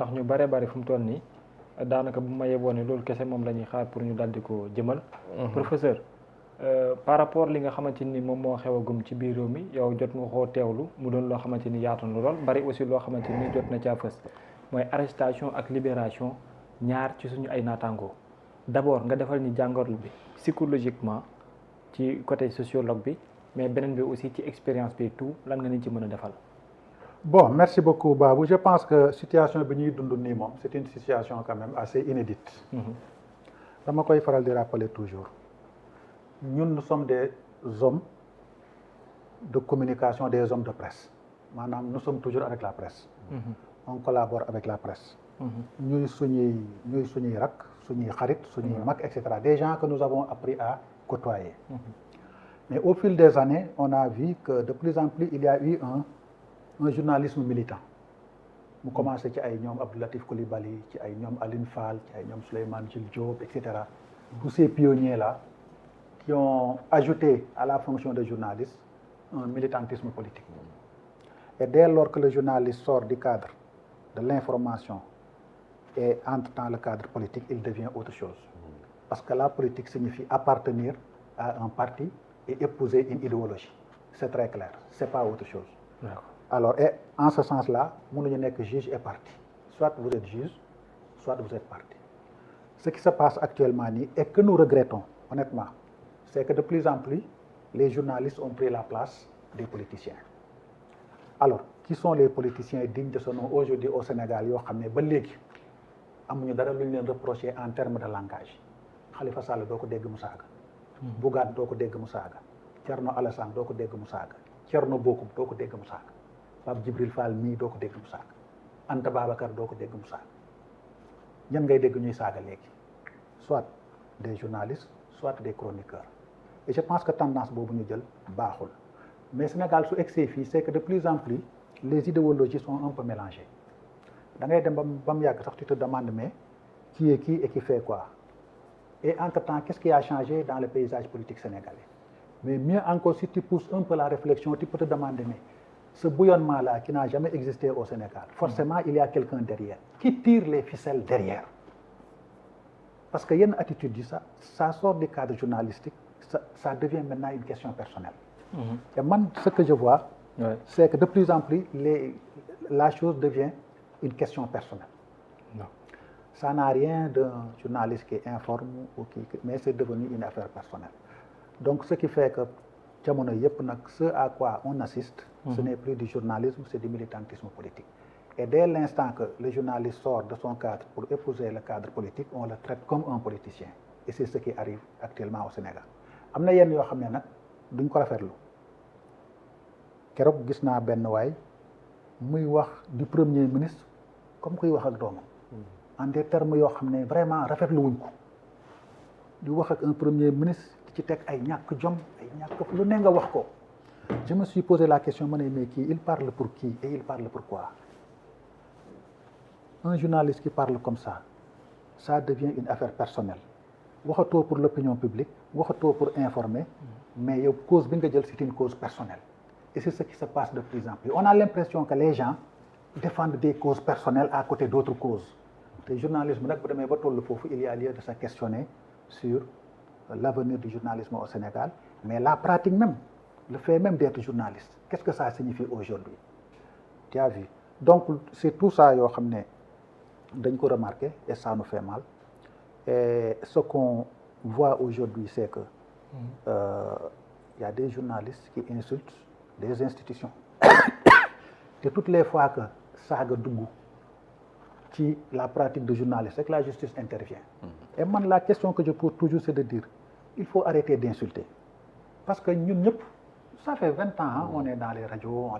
ndax ñu bare bari fu mu toll nii daanaka bu ma yeboo ne loolu kese moom la ñuy xaar pour ñu daldi ko jëmal. professeur par rapport li nga xamante ni moom moo xewagum ci biir réew mi yow jot nga koo teewlu mu doon loo xamante ni yaatu na lool bari aussi loo xamante ni jot na caa fës mooy arrestation ak libération ñaar ci suñu ay naataangoo d'abord nga defal ni jàngoro bi psychologiquement ci côté sociologue bi mais beneen bi aussi ci expérience bi tout lan nga ni ci mën a defal. Bon, merci beaucoup Babou. Je pense que situation bi ñuy dund nii moom c'est une situation quand même assez inédite. dama koy faral di rappeler toujours ñun nous sommes des hommes de communication, des hommes de presse maanaam nous sommes toujours avec la presse. On collabore avec la presse. ñuy suñuy rak suñuy xarit suñuy mag et cetera des gens que nous avons appris à côtoyer. Mais au fil des années on a vu que de plus en plus il y a eu un journalisme militant mu commencé ci ay ñoom Abdou Latif Coulibaly ci ay ñoom Aline Fall ci ay ñoom Souleymane Jules Diop et cetera tous ces pionniers là qui ont ajouté à la fonction de journaliste un militantisme politique. Et dès lors que le journaliste sort du cadre de l'information et entre dans le cadre politique, il devient autre chose. Parce que la politique signifie appartenir à un parti et épouser une idéologie. C'est très clair, c'est pas autre chose. Alors, et en ce sens-là, mënuñu nekk juge et parti. Soit vous êtes juge, soit vous êtes parti. Ce qui se passe actuellement nii et que nous regrettons, honnêtement, c'est que de plus en plus, les journalistes ont pris la place des politiciens. Alors, qui sont les politiciens dignes de ce nom aujourd'hui au Sénégal yoo xam ne ba léegi amuñu dara lu ñu leen reprocher en termes de langage. Khalifa Sall doo ko dégg mu saaga. Bougane doo ko dégg mu saaga. Thierno Alassane doo ko dégg mu saaga. Thierno Bocoum doo ko dégg mu saaga. Pape Djibril Fall mii doo ko dégg mu saaga. Anta Babacar doo ko dégg mu saaga. ñan ngay dégg ñuy saaga léegi soit des journalistes soit des chroniqueurs et je pense que tendance boobu ñu jël baaxul mais Sénégal su egsee fii c'est que de plus en plus les idéologies sont un peu mélangées da ngay dem ba mu yàgg sax tu te demandes mais qui est qui et qui fait quoi et entre-temps qu'est-ce qui a changé dans le paysage politique sénégalais mais mieux encore si tu pousses un peu la réflexion tu peux te demander mais ce bouillonnement-là qui n'a jamais existé au Sénégal, forcément, il y a quelqu'un derrière qui tire les ficelles derrière. Parce qu'il y a une attitude, ça sort du cadre journalistique, ça devient maintenant une question personnelle. Et moi, ce que je vois, c'est que de plus en plus, la chose devient une question personnelle. Ça n'a rien d'un journaliste qui informe, mais c'est devenu une affaire personnelle. Donc, ce qui fait que jamono yëpp nag ce à quoi on assiste ce n'est plus du journalisme c'est du militantisme politique et dès l'instant que le journaliste sort de son cadre pour épouser le cadre politique on le traite comme un politicien et c'est ce qui arrive actuellement au Sénégal am na yenn yoo xam ne nag duñ ko rafetlu keroog gis naa benn waay muy wax du premier ministre comme kuy wax ak doomam en des termes yoo xam ne vraiment rafetlu wuñ ko di wax ak un premier ministre ci teg ay ñàkk jom ay ñàkk lu ne nga wax ko je me suis posé la question ma ne mais kii il parle pour qui et il parle pourquoi un journaliste qui parle comme ça devient une affaire personnelle waxatoo pour l'opinion publique waxatoo pour informer mais yow cause bi nga jël c'est une cause personnelle et c'est ce qui se passe de plus en plus on a l'impression que les gens défendent des causes personnelles à côté d'autres causes te journalisme nag bu demee ba tollu foofu il y a lieu de se questionner sur l'avenir du journalisme au Sénégal, mais la pratique même, le fait même d'être journaliste, qu'est-ce que ça signifie aujourd'hui? Tu as vu? Donc, c'est tout ça, yo xamné dañ ko remarquer et ça nous fait mal. Et ce qu'on voit aujourd'hui, c'est que y a des journalistes qui insultent des institutions. Et toutes les fois que saaga dugg ci la pratique de journaliste, c'est que la justice intervient. Et man, la question que je pose toujours, c'est de dire il faut arrêter d'insulter. Parce que nous, ça fait 20 ans, hein, on est dans les radios,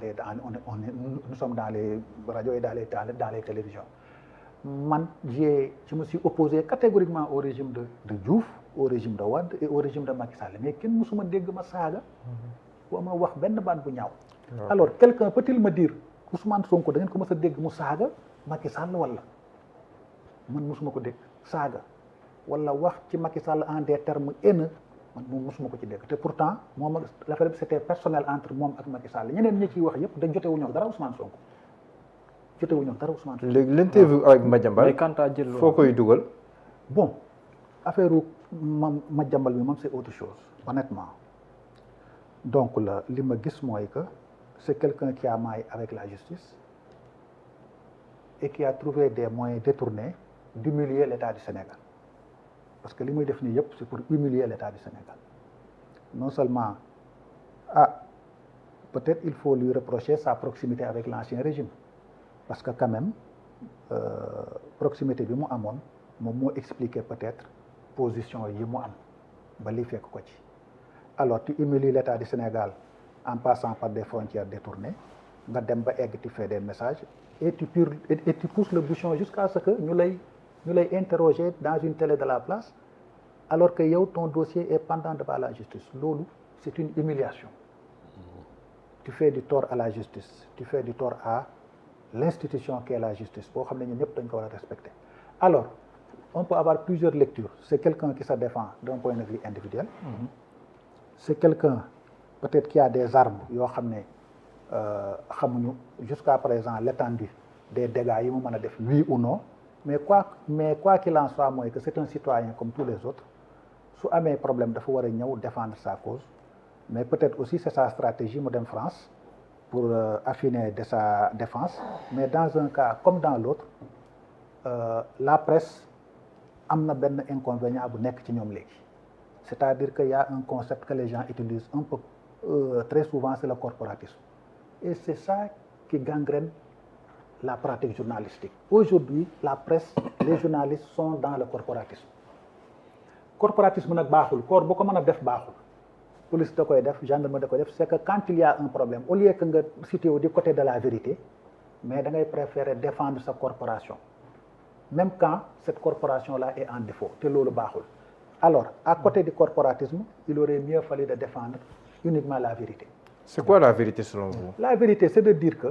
nous sommes dans les radios et dans les télévisions. Man, je me suis opposé catégoriquement au régime de Diouf, au régime de Wade et au régime de Macky Sall. Mais kenn musuma dégg ma saaga ou ma wax benn baat bu ñaaw. Alors, quelqu'un peut-il me dire Ousmane Sonko da ngeen ko mës a dégg mu saaga Macky Sall wala man musuma ko dégg saaga wala wax ci Macky Sall en des termes haineux man moom mosuma ko ci dégg te pourtant moom l'affaire bi c'était personnel entre moom ak Macky Sall ñeneen ñi ciy wax yëpp dañ jotewuñu ak dara Ousmane Sonko jotewuñu dara Ousmane Sonko. léegi l'interview avec Madiambal mais quand à jël foo koy dugal. bon affaire Madiambal bi moom c'est autre chose honnêtement donc la li ma gis mooy que c'est quelqu'un qui a maillé avec la justice et qui a trouvé des moyens détournés d'humilier l'État du Sénégal parce que li muy def nii yëpp c'est pour humilier l'État du Sénégal non seulement peut-être il faut lui reprocher sa proximité avec l'ancien régime parce que quand même proximité bi mu amoon moom moo expliquer peut-être position yi mu am ba li fekk ko ci alors tu humilies l'État du Sénégal en passant par des frontières détournées nga dem ba egg tu fais des messages et tu pousses le bouchon jusqu'à ce que ñu lay interroger dans une télé de la place alors que yow ton dossier est pendant devant la justice loolu c'est une humiliation tu fais du tort à la justice tu fais du tort à l'institution qu'est la justice boo xam ne ñun ñëpp dañ ko war a respecter alors on peut avoir plusieurs lectures c'est quelqu'un qui se défend d'un point de vue individuel c'est quelqu'un peut-être qui a des armes yoo xam ne xamuñu jusqu'à présent l'étendue des dégâts yi mu mën a def oui ou non mais quoi qu'il en soit mooy que c'est un citoyen comme tous les autres su amee problème dafa war a ñëw défendre sa cause mais peut-être aussi c'est sa stratégie mu dem France pour affiner de sa défense mais dans un cas comme dans l'autre la presse am na benn inconvénient bu nekk ci ñoom léegi c'est-à-dire que y a un concept que les gens utilisent un peu très souvent c'est le corporatisme et c'est ça qui gangrène la pratique journalistique aujourd'hui la presse les journalistes sont dans le corporatisme nag baaxul corps bu ko mën a def baaxul police da koy def gendarmerie da koy def c'est que quand il y a un problème au lieu que nga situé du côté de la vérité mais da ngay préférer défendre sa corporation même quand cette corporation là est en défaut te loolu baaxul alors à côté du corporatisme il aurait mieux fallu de défendre uniquement la vérité. C'est quoi la vérité selon vous? La vérité c'est de dire que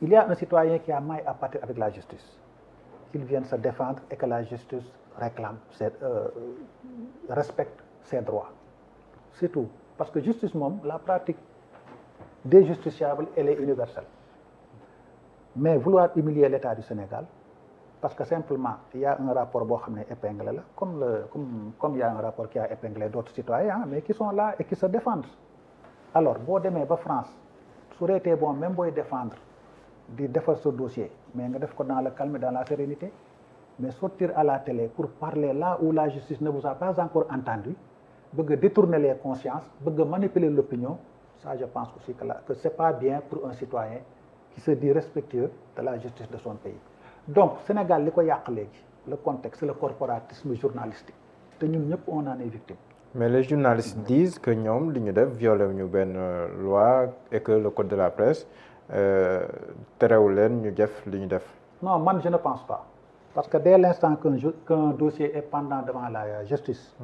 il y a un citoyen qui a maille à partir avec la justice qu'il vienne se défendre et que la justice réclame respecte ses droits c'est tout parce que justice moom la pratique des justiciables elle est universelle mais vouloir humilier l'État du Sénégal parce que simplement il y a un rapport boo xam ne épinglé la comme il y a un rapport qui a épinglé d'autres citoyens mais qui sont là et qui se défendent alors boo demee ba France su reetee bon même booy défendre di defar ce dossier mais nga def ko dans le calme dans la sérénité mais sortir à la télé pour parler là où la justice ne vous a pas encore entendu bëgg a détourner les consciences bëgg a manipuler l'opinion ça je pense aussi que c'est pas bien pour un citoyen qui se dit respectueux de la justice de son pays donc Sénégal li ko yàq léegi le contexte c'est le corporatisme journalistique te ñun ñëpp on en est victime. Mais les journalistes disent que ñoom li ñu def violé wuñu benn loi et que le code de la presse terewul leen ñu def li ñu def. Non man je ne pense pas parce que dès l'instant qu'un dossier est pendant devant la justice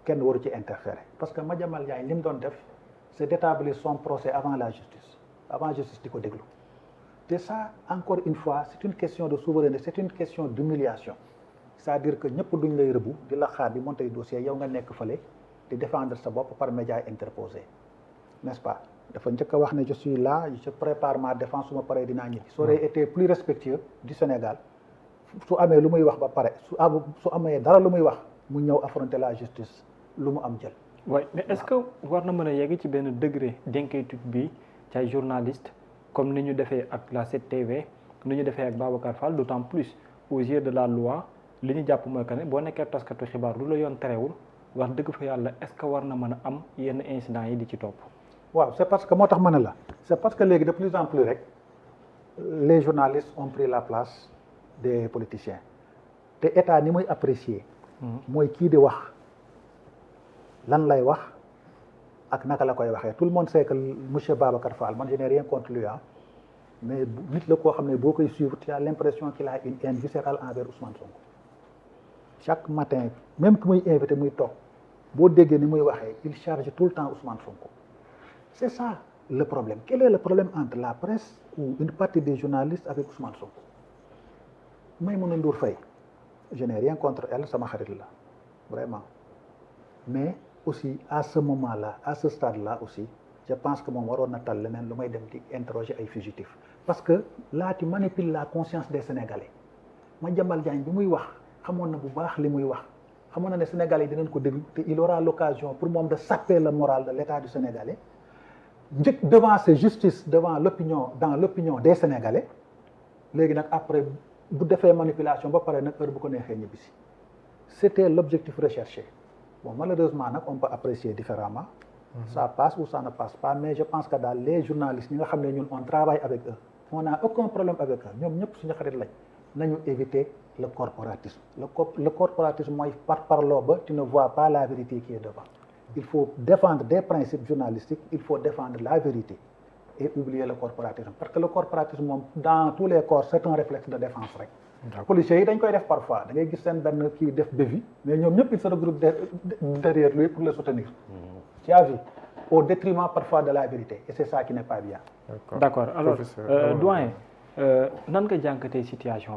kenn waru ci interférer parce que Madiambal Diagne li mu doon def c'est d'établir son procès avant la justice di ko déglu te ça encore une fois c'est une question de souveraineté c'est une question d'humiliation c'est-à-dire que ñëpp duñ lay rëbbu di la xaar di monter dossier yow nga nekk fële di défendre sa bopp par médias interposés n'est-ce pas dafa njëkk a wax ne je suis là je prépare ma défense su ma paree dinaa ñibbi. ça aurait été plus respectueux du Sénégal su amee lu muy wax ba pare su amee dara lu muy wax mu ñëw affronter la justice lu mu am jël. oui mais est-ce que war na mën a yegg ci benn degré d'inquiétude bi ci ay journalistes comme ni ñu defee ak la 7TV ni ñu defee ak Babacar Fall d'autant plus aux yeux de la loi li ñu jàpp mooy que ne boo nekkee taskatu xibaar lu la yoon terewul wax dëgg fa yàlla est-ce que war na mën a am yenn incidents yi di ci topp. waaw c'est parce que moo tax ma ne la c'est parce que léegi de plus en plus rek les journalistes ont pris la place des politiciens te état ni muy apprécier mooy kii di wax lan lay wax ak naka la koy waxee tout le monde sait que monsieur Babacar Fall man je n'ai rien contre lui mais nit la koo xam ne boo koy suivre tu as l'impression qu'il a une haine viscérale envers Ousmane Sonko chaque matin même que muy invité muy toog boo déggee ni muy waxee il charge tout le temps Ousmane Sonko. C'est ça le problème. Quel est le problème entre la presse ou une partie des journalistes avec Ousmane Sonko? Maïmouna Ndour Faye, je n'ai rien contre elle, sama xarit la vraiment mais aussi à ce moment-là à ce stade-là aussi je pense que moom waroon na tal leneen lu may dem di interroger ay fugitifs parce que là tu manipules la conscience des Sénégalais Madiambal Diagne bi muy wax xamoon na bu baax li muy wax xamoon na ne Sénégalais yi dinañ ko déglu te il aura l'occasion pour moom de saper le moral de l'État du Sénégalais njëkk devant ses justice devant l'opinion dans l'opinion des Sénégalais léegi nag après bu defee manipulation ba pare nag heure bu ko neexee ñibbisi c'était l'objectif recherché bon malheureusement nag on peut apprécier différemment ça passe ou ça ne passe pas mais je pense que daal les journalistes ñi nga xam ne ñun on travaille avec eux on n'a aucun problème avec eux ñoom ñëpp suñu xarit lañ nañu éviter le corporatisme le corporatisme mooy parloo ba tu ne vois pas la vérité qui est devant il faut défendre des principes journalistiques il faut défendre la vérité et oublier le corporatisme parce que le corporatisme moom dans tous les corps c'est un réflexe de défense rek policiers yi dañ koy def parfois da ngay gis seen benn kii def bévi mais ñoom ñëpp ils se regroupent derrière lui pour le soutenir tu as vu au détriment parfois de la vérité et c'est ça qui n'est pas bien d'accord alors doyen nan nga jànkatee situation